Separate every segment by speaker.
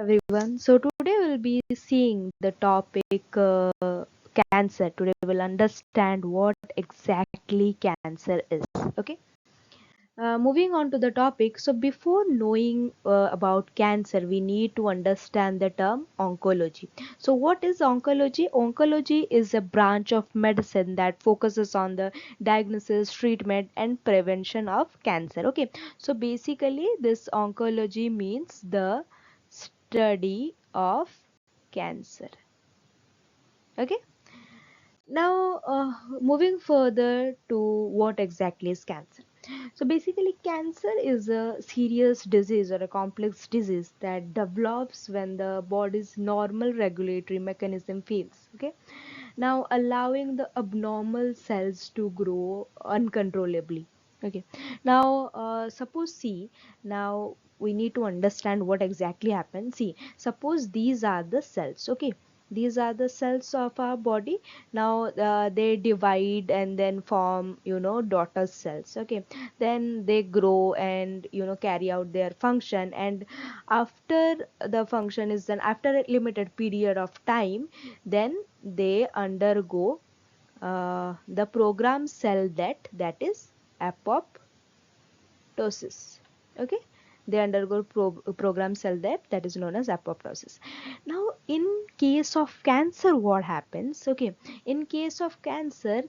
Speaker 1: Everyone. So today we'll be seeing the topic cancer. Today we'll understand what exactly cancer is. Okay. Moving on to the topic. So before knowing about cancer, we need to understand the term oncology. So what is oncology? Oncology is a branch of medicine that focuses on the diagnosis, treatment, and prevention of cancer. Okay. So basically, this oncology means the study of cancer. Okay. Now, moving further to what exactly is cancer. So basically, cancer is a serious disease or a complex disease that develops when the body's normal regulatory mechanism fails. Okay, now allowing the abnormal cells to grow uncontrollably. Okay, now suppose see, now we need to understand what exactly happens. See, suppose these are the cells. Okay, these are the cells of our body. Now they divide and then form, daughter cells. Okay, then they grow and carry out their function, and after the function is done, after a limited period of time, then they undergo the program cell death, that is apoptosis. Okay, they undergo program cell death, that is known as apoptosis. Now in case of cancer, what happens? Okay, in case of cancer,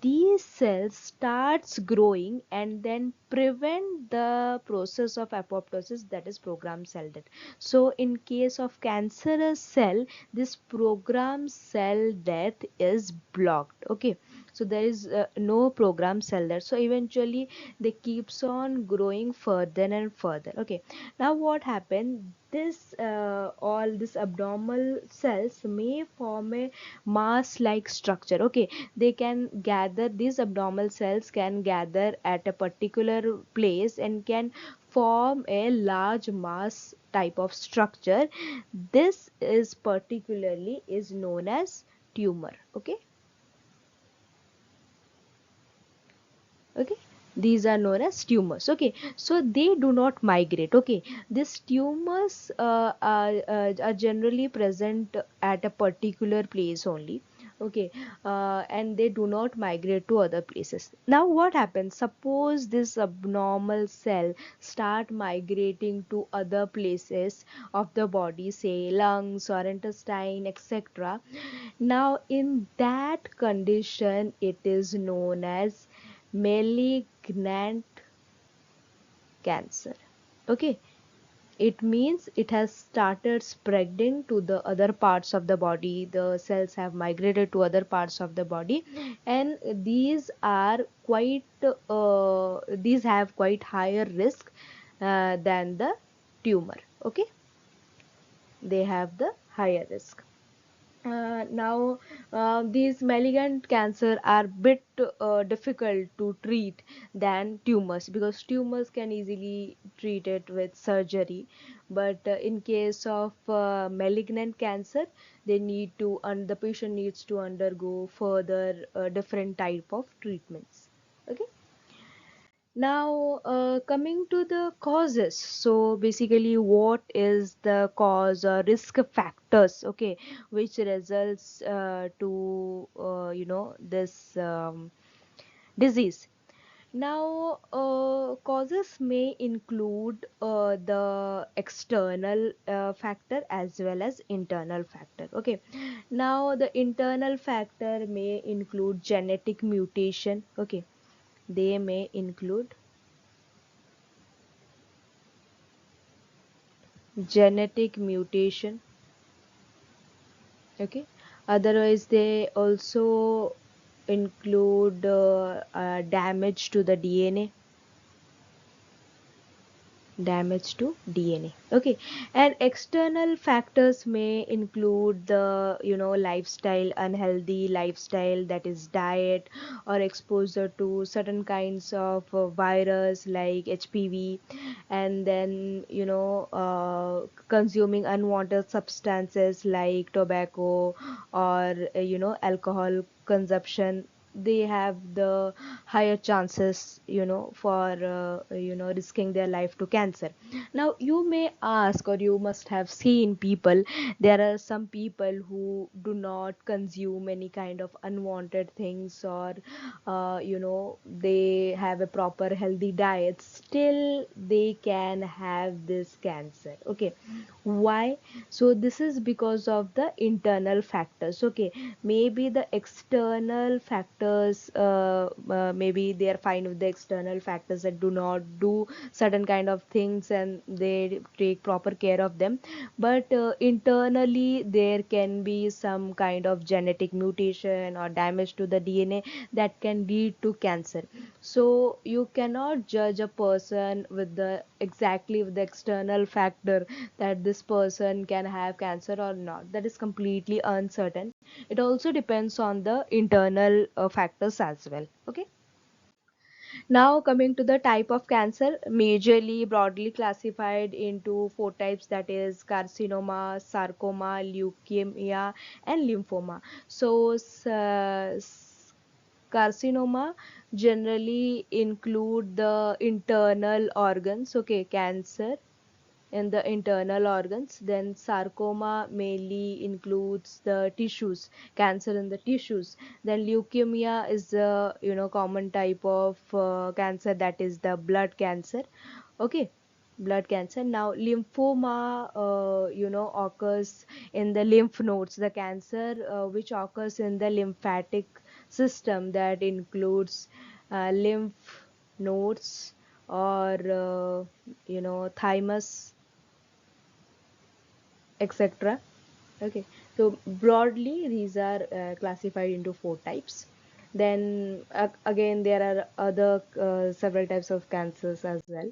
Speaker 1: these cells starts growing and then prevent the process of apoptosis, that is program cell death. So in case of cancerous cell, this program cell death is blocked. Okay, so there is no program cell there, so eventually they keeps on growing further and further. Okay, now what happened, this all this abnormal cells may form a mass like structure. Okay, they can gather, these abnormal cells can gather at a particular place and can form a large mass type of structure. This is particularly is known as tumor. Okay, okay, these are known as tumors. Okay, so they do not migrate. Okay, these tumors are generally present at a particular place only. Okay, and they do not migrate to other places. Now what happens, suppose this abnormal cell start migrating to other places of the body, say lungs or intestine, etc. Now in that condition, it is known as malignant cancer. Okay, it means it has started spreading to the other parts of the body, the cells have migrated to other parts of the body, and these are quite these have quite higher risk than the tumor. Okay, they have the higher risk. Now these malignant cancer are bit difficult to treat than tumors, because tumors can easily treat it with surgery, but in case of malignant cancer, they need to, and the patient needs to undergo further different type of treatments. Okay, now, coming to the causes. So basically, what is the cause or risk factors? Okay, which results to this disease. Now, causes may include the external factor as well as internal factor. Okay, now the internal factor may include genetic mutation. Okay, they may include genetic mutation. Okay, otherwise they also include damage to the DNA, damage to DNA. Okay, and external factors may include the lifestyle, unhealthy lifestyle, that is diet, or exposure to certain kinds of virus like HPV, and then consuming unwanted substances like tobacco or alcohol consumption. they have the higher chances, for risking their life to cancer. Now you may ask, or you must have seen people, there are some people who do not consume any kind of unwanted things, or they have a proper healthy diet, still they can have this cancer. Okay, why? So this is because of the internal factors. Okay, maybe the external factors, maybe they are fine with the external factors that do not do certain kind of things and they take proper care of them, but internally there can be some kind of genetic mutation or damage to the DNA that can lead to cancer. So you cannot judge a person with the exactly with the external factor that this person can have cancer or not. That is completely uncertain. It also depends on the internal factors as well. Okay, now coming to the type of cancer, majorly broadly classified into four types, that is carcinoma, sarcoma, leukemia, and lymphoma. So carcinoma generally include the internal organs, okay, cancer in the internal organs. Then sarcoma mainly includes the tissues, cancer in the tissues. Then leukemia is the common type of cancer, that is the blood cancer. Okay, blood cancer. Now lymphoma occurs in the lymph nodes, the cancer which occurs in the lymphatic system, that includes lymph nodes, or thymus, etc. Okay, so broadly these are classified into four types. Then again there are other several types of cancers as well.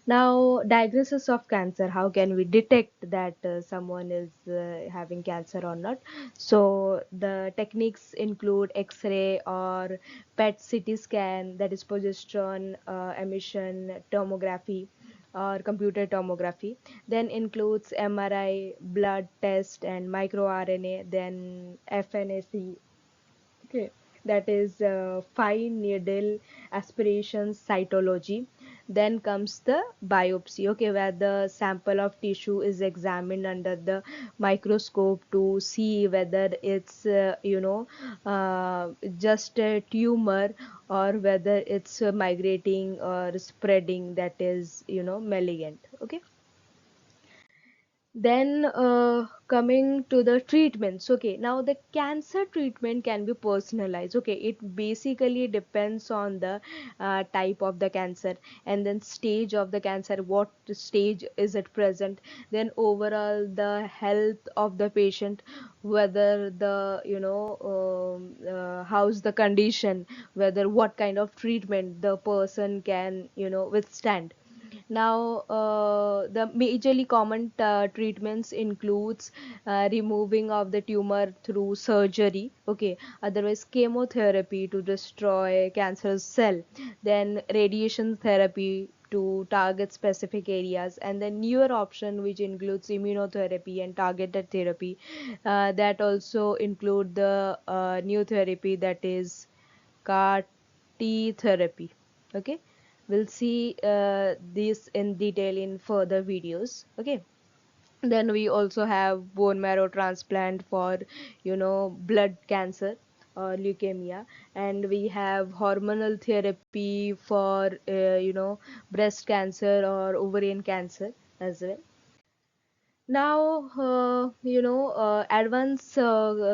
Speaker 1: Now, diagnosis of cancer, how can we detect that someone is having cancer or not? So the techniques include X-ray or PET CT scan, that is progesterone emission tomography or computer tomography. Then includes MRI, blood test, and microRNA. Then FNAC, okay, that is fine needle aspiration cytology. Then comes the biopsy, okay, where the sample of tissue is examined under the microscope to see whether it's just a tumor, or whether it's migrating or spreading, that is malignant. Okay, then coming to the treatments. Okay, now the cancer treatment can be personalized. Okay, it basically depends on the type of the cancer, and then stage of the cancer, what stage is it present, then overall the health of the patient, whether the how's the condition, whether what kind of treatment the person can withstand. Now, the majorly common treatments includes removing of the tumor through surgery. Okay, otherwise chemotherapy to destroy cancerous cell, then radiation therapy to target specific areas, and the newer option which includes immunotherapy and targeted therapy. That also include the new therapy, that is CAR T therapy. Okay, we'll see this in detail in further videos. Okay, then we also have bone marrow transplant for blood cancer or leukemia, and we have hormonal therapy for breast cancer or ovarian cancer as well. Now, advanced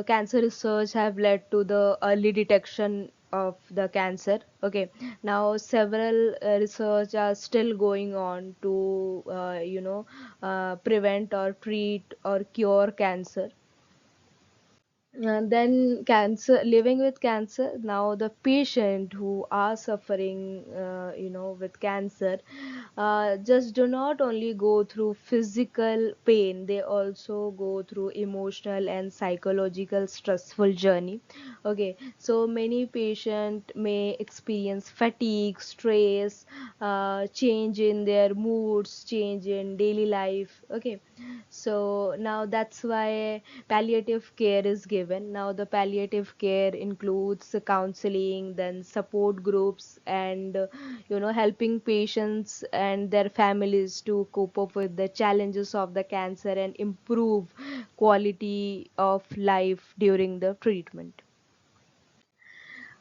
Speaker 1: cancer research have led to the early detection of the cancer. Okay, now several research are still going on to, prevent or treat or cure cancer. And then cancer, living with cancer. Now the patient who are suffering with cancer just do not only go through physical pain, they also go through emotional and psychological stressful journey. Okay, so many patient may experience fatigue, stress, change in their moods, change in daily life. Okay, So now that's why palliative care is given. Now the palliative care includes counseling, then support groups, and helping patients and their families to cope up with the challenges of the cancer and improve quality of life during the treatment.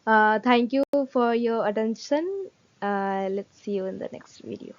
Speaker 1: Thank you for your attention. Let's see you in the next video.